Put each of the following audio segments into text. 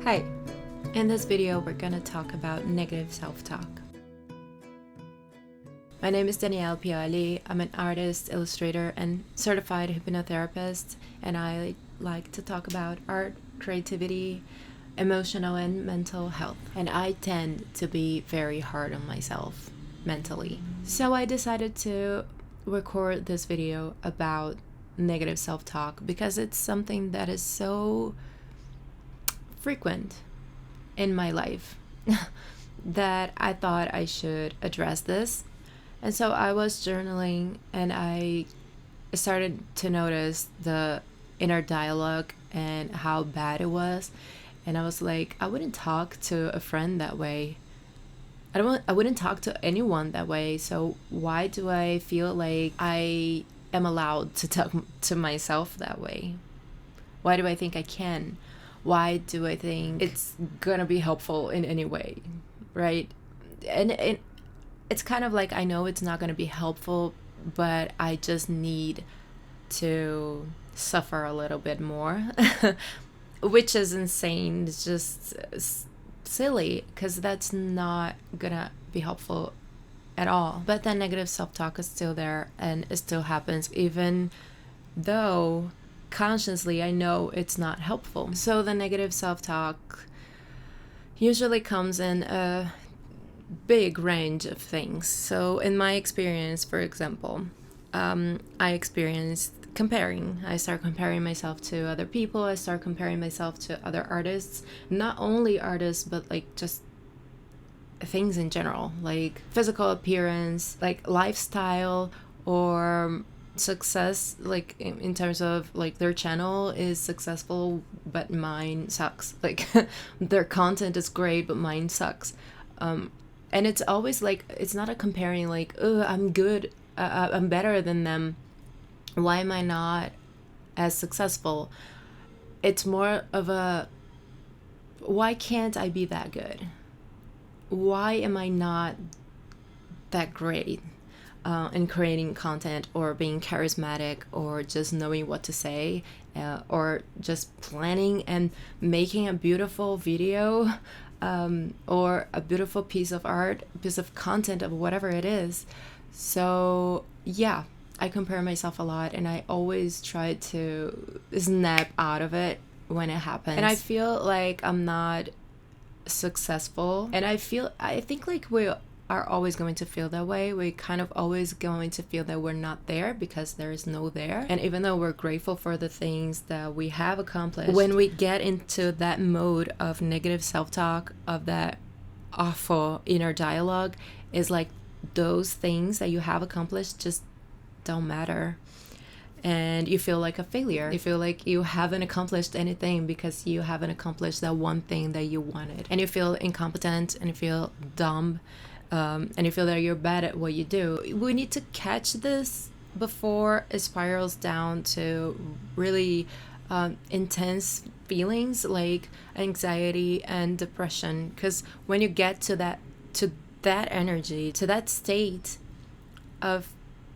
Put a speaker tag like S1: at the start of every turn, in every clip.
S1: Hi, in this video we're gonna talk about negative self-talk. My name is Danielle Pioli. I'm an artist, illustrator, and certified hypnotherapist, and I like to talk about art, creativity, emotional and mental health. And I tend to be very hard on myself mentally. So I decided to record this video about negative self-talk because it's something that is so frequent in my life that I thought I should address this. And so I was journaling and I started to notice the inner dialogue and how bad it was. And I was like, I wouldn't talk to a friend that way. I wouldn't talk to anyone that way. So why do I feel like I am allowed to talk to myself that way? Why do I think I can? Why do I think it's gonna be helpful in any way, right? And it's kind of like I know it's not gonna be helpful, but I just need to suffer a little bit more, which is insane. It's just silly because that's not gonna be helpful at all. But that negative self-talk is still there and it still happens even though consciously I know it's not helpful. So the negative self-talk usually comes in a big range of things. So in my experience, for example, I experienced comparing. I start comparing myself to other people. I start comparing myself to other artists, not only artists, but like just things in general, like physical appearance, like lifestyle, or success, like in terms of like their channel is successful but mine sucks, like their content is great but mine sucks. And it's always like, it's not a comparing like, oh, I'm good, I'm better than them, why am I not as successful? It's more of a, why can't I be that good? Why am I not that great in creating content or being charismatic or just knowing what to say or just planning and making a beautiful video or a beautiful piece of art, piece of content, of whatever it is. So yeah, I compare myself a lot and I always try to snap out of it when it happens. And I feel like I'm not successful, and I think like we are always going to feel that way. We're kind of always going to feel that we're not there because there is no there. And even though we're grateful for the things that we have accomplished, when we get into that mode of negative self-talk, of that awful inner dialogue, is like those things that you have accomplished just don't matter. And you feel like a failure. You feel like you haven't accomplished anything because you haven't accomplished that one thing that you wanted. And you feel incompetent and you feel dumb. And you feel that you're bad at what you do. We need to catch this before it spirals down to really intense feelings like anxiety and depression. Because when you get to that energy, to that state of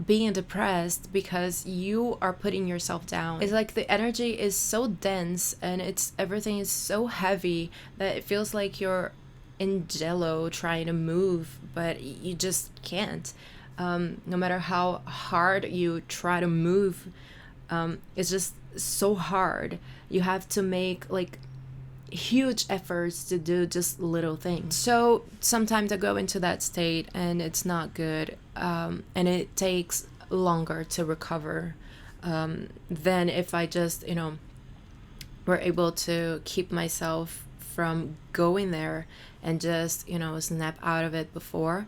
S1: being depressed because you are putting yourself down, it's like the energy is so dense and everything is so heavy that it feels like you're in jello trying to move, but you just can't. No matter how hard you try to move, it's just so hard. You have to make like huge efforts to do just little things. So sometimes I go into that state and it's not good, and it takes longer to recover than if I just, were able to keep myself from going there and just, snap out of it before.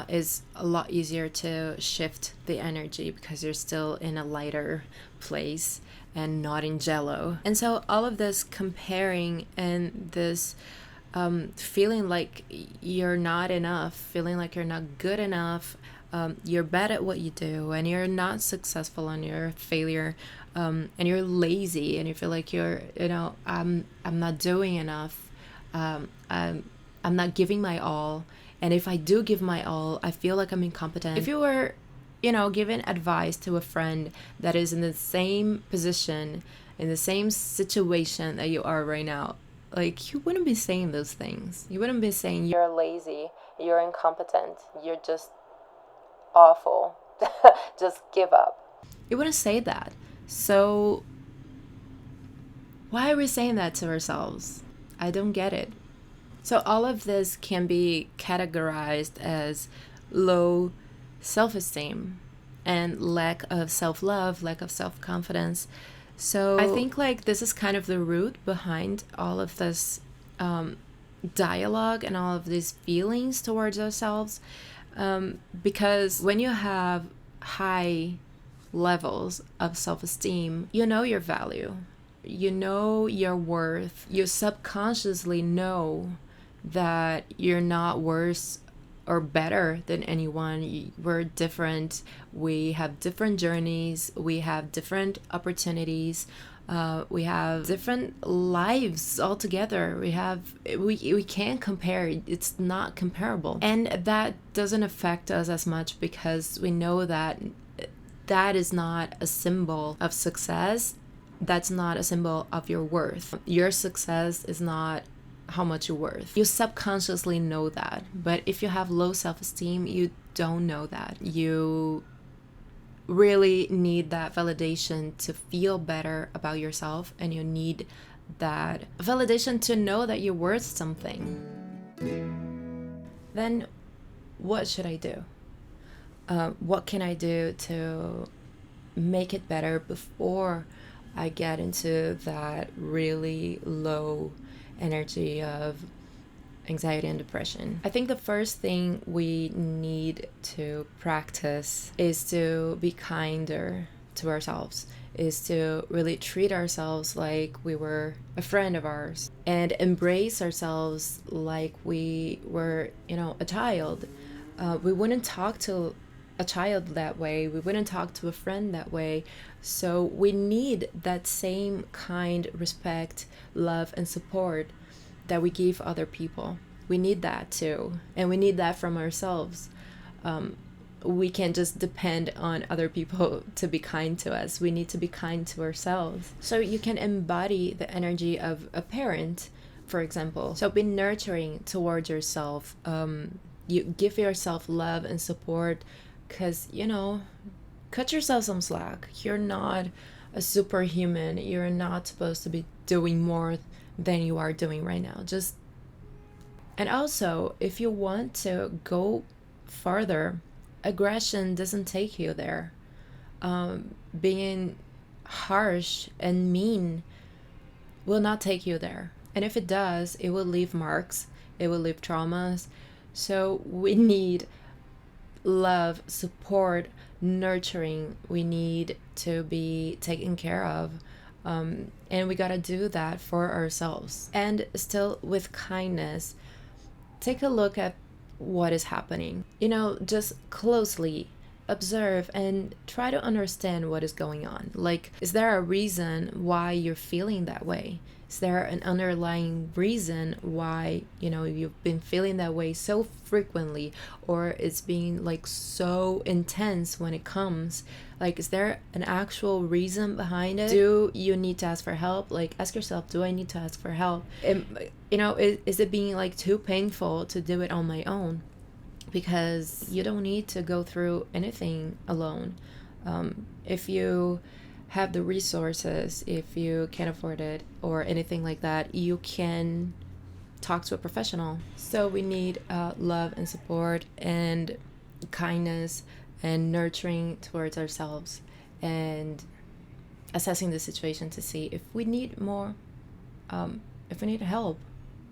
S1: Is a lot easier to shift the energy because you're still in a lighter place and not in jello. And so all of this comparing and this feeling like you're not enough, feeling like you're not good enough, you're bad at what you do and you're not successful and you're a failure, and you're lazy and you feel like you're, I'm not doing enough, I'm not giving my all. And if I do give my all, I feel like I'm incompetent. If you were, giving advice to a friend that is in the same position, in the same situation that you are right now, like you wouldn't be saying those things. You wouldn't be saying you're lazy, you're incompetent, you're just awful, just give up. You wouldn't say that. So why are we saying that to ourselves? I don't get it. So all of this can be categorized as low self-esteem and lack of self-love, lack of self-confidence. So I think like this is kind of the root behind all of this dialogue and all of these feelings towards ourselves, because when you have high levels of self-esteem, you know your value, you know your worth, you subconsciously know that you're not worse or better than anyone. We're different. We have different journeys. We have different opportunities. We have different lives altogether. We can't compare. It's not comparable, and that doesn't affect us as much because we know that that is not a symbol of success. That's not a symbol of your worth. Your success is not how much you're worth. You subconsciously know that. But if you have low self-esteem, you don't know that. You really need that validation to feel better about yourself, and you need that validation to know that you're worth something. Then what should I do? What can I do to make it better before I get into that really low energy of anxiety and depression? I think the first thing we need to practice is to be kinder to ourselves, is to really treat ourselves like we were a friend of ours and embrace ourselves like we were, a child. We wouldn't talk to a child that way. We wouldn't talk to a friend that way. So we need that same kind respect, love, and support that we give other people. We need that too. And we need that from ourselves. We can't just depend on other people to be kind to us. We need to be kind to ourselves. So you can embody the energy of a parent, for example. So be nurturing towards yourself. You give yourself love and support because, cut yourself some slack. You're not a superhuman. You're not supposed to be doing more than you are doing right now. And also, if you want to go farther, aggression doesn't take you there. Being harsh and mean will not take you there. And if it does, it will leave marks. It will leave traumas. So we need love, support, nurturing. We need to be taken care of. And we gotta do that for ourselves. And still with kindness, take a look at what is happening. Just closely observe and try to understand what is going on. Like, is there a reason why you're feeling that way? Is there an underlying reason why, you've been feeling that way so frequently, or it's being like so intense when it comes? Like, is there an actual reason behind it? Do you need to ask for help? Like, ask yourself, do I need to ask for help? Is it being like too painful to do it on my own? Because you don't need to go through anything alone. If you have the resources, if you can afford it or anything like that, you can talk to a professional. So we need love and support and kindness and nurturing towards ourselves, and assessing the situation to see if we need more, if we need help,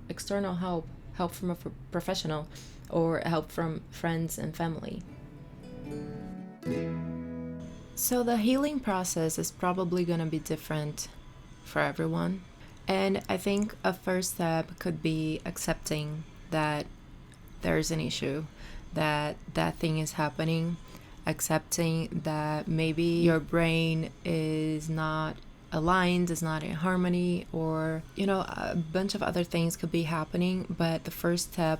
S1: external help from a professional, or help from friends and family. So the healing process is probably going to be different for everyone. And I think a first step could be accepting that there's an issue, that thing is happening, accepting that maybe your brain is not aligned, is not in harmony, or, a bunch of other things could be happening. But the first step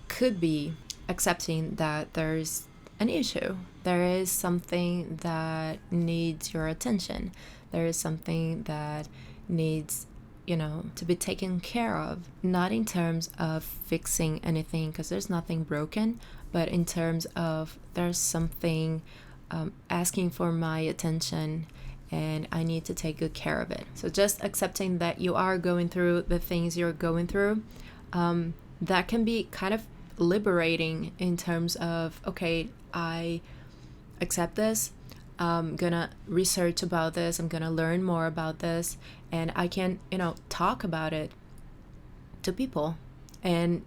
S1: could be accepting that there's an issue. There is something that needs your attention. There is something that needs to be taken care of, not in terms of fixing anything, because there's nothing broken, but in terms of there's something asking for my attention and I need to take good care of it. So just accepting that you are going through the things you're going through, that can be kind of liberating in terms of, okay, I accept this. I'm gonna research about this. I'm gonna learn more about this, and I can, talk about it to people and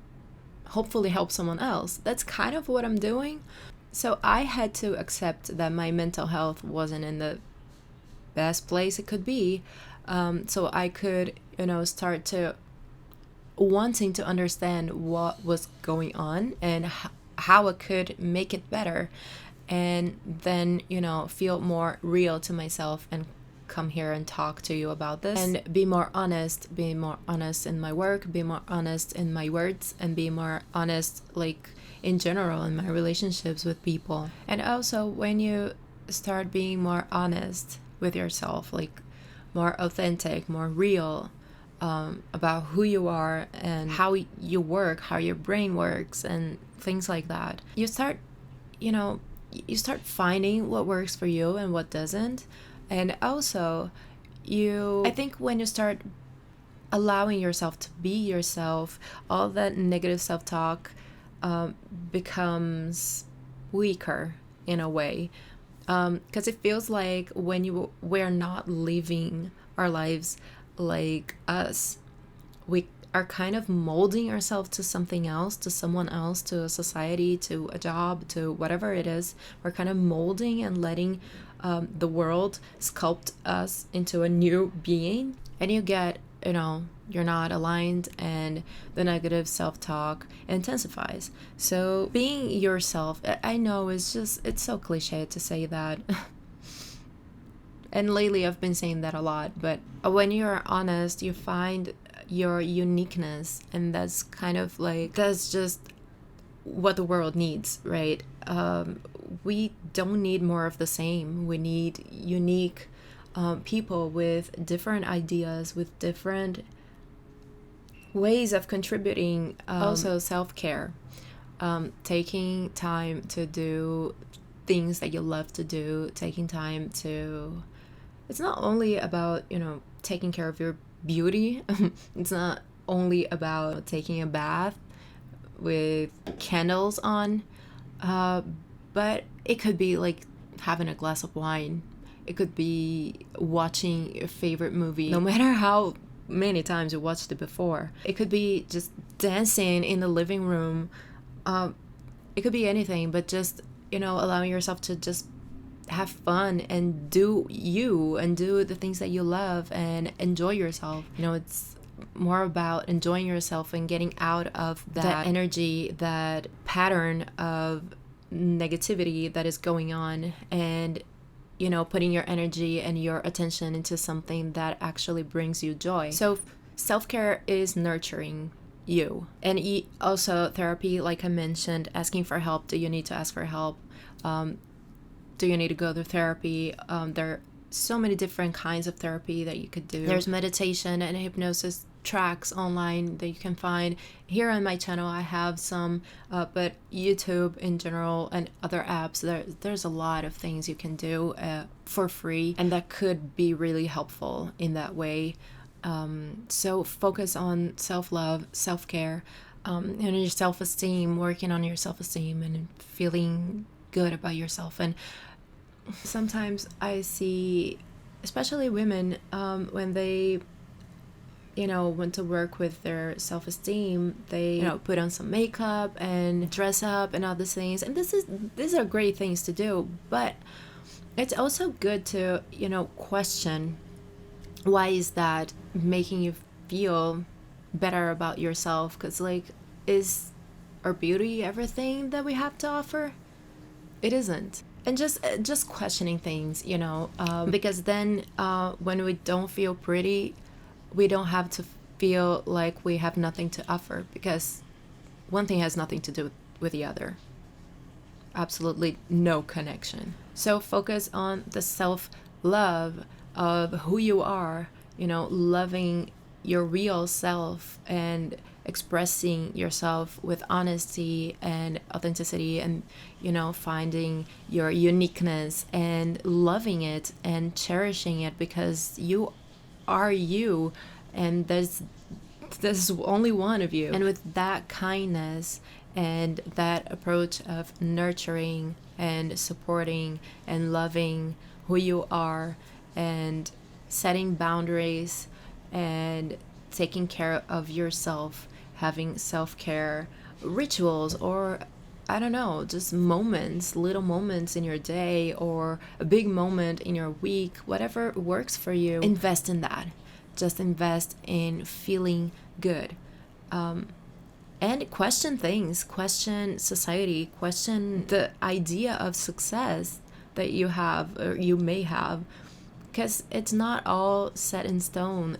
S1: hopefully help someone else. That's kind of what I'm doing. So I had to accept that my mental health wasn't in the best place it could be. So I could, start to wanting to understand what was going on and how I could make it better. And then, feel more real to myself and come here and talk to you about this and be more honest in my work, be more honest in my words, and be more honest, like, in general in my relationships with people. And also when you start being more honest with yourself, like more authentic, more real, about who you are and how you work, how your brain works and things like that, you start finding what works for you and what doesn't. And also I think when you start allowing yourself to be yourself, all that negative self-talk becomes weaker in a way, because it feels like when we're not living our lives like us, we are kind of molding ourselves to something else, to someone else, to a society, to a job, to whatever it is. We're kind of molding and letting the world sculpt us into a new being, and you get, you're not aligned, and the negative self-talk intensifies. So being yourself, I know it's so cliche to say that. And lately I've been saying that a lot, but when you're honest, you find your uniqueness, and that's kind of like, that's just what the world needs, right? We don't need more of the same. We need unique people with different ideas, with different ways of contributing. Also self-care, taking time to do things that you love to do, taking time to, it's not only about, taking care of your beauty. It's not only about taking a bath with candles on, but it could be like having a glass of wine. It could be watching your favorite movie, no matter how many times you watched it before. It could be just dancing in the living room. It could be anything, but just, allowing yourself to just have fun and do you and do the things that you love and enjoy yourself. It's more about enjoying yourself and getting out of that energy, that pattern of negativity that is going on, and putting your energy and your attention into something that actually brings you joy. So self-care is nurturing you. And also therapy, like I mentioned, asking for help. Do you need to ask for help? Do you need to go to therapy? There are so many different kinds of therapy that you could do. There's meditation and hypnosis tracks online that you can find. Here on my channel I have some, but YouTube in general and other apps, there's a lot of things you can do for free, and that could be really helpful in that way. So focus on self-love, self-care, and your self-esteem, working on your self-esteem and feeling good about yourself. And sometimes I see, especially women, when they want to work with their self-esteem, they put on some makeup and dress up and all these things, and these are great things to do, but it's also good to question, why is that making you feel better about yourself? Because, like, is our beauty everything that we have to offer? It isn't. And just questioning things, because then when we don't feel pretty, we don't have to feel like we have nothing to offer, because one thing has nothing to do with the other. Absolutely no connection. So focus on the self-love of who you are, loving your real self and expressing yourself with honesty and authenticity, and finding your uniqueness and loving it and cherishing it, because you are you, and there's only one of you. And with that kindness and that approach of nurturing and supporting and loving who you are, and setting boundaries and taking care of yourself, having self-care rituals, or I don't know, just moments, little moments in your day, or a big moment in your week, whatever works for you, invest in that. Just invest in feeling good. And question things, question society, question the idea of success that you have or you may have, because it's not all set in stone.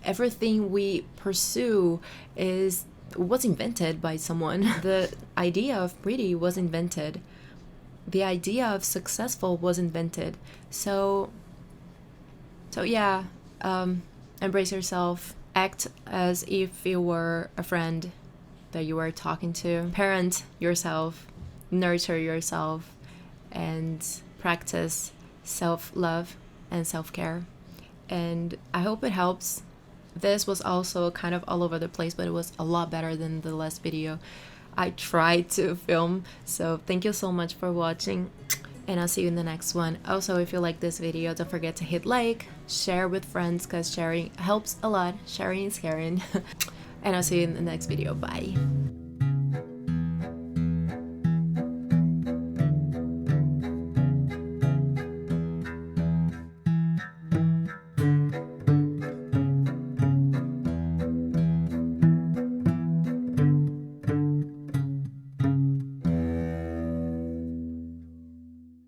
S1: Everything we pursue was invented by someone. The idea of pretty was invented. The idea of successful was invented. So yeah, embrace yourself. Act as if you were a friend that you were talking to. Parent yourself, nurture yourself, and practice self-love and self-care. And I hope it helps. This was also kind of all over the place, but it was a lot better than the last video I tried to film. So thank you so much for watching, and I'll see you in the next one. Also, if you like this video, don't forget to hit like, share with friends, because sharing helps a lot. Sharing is caring. And I'll see you in the next video. Bye.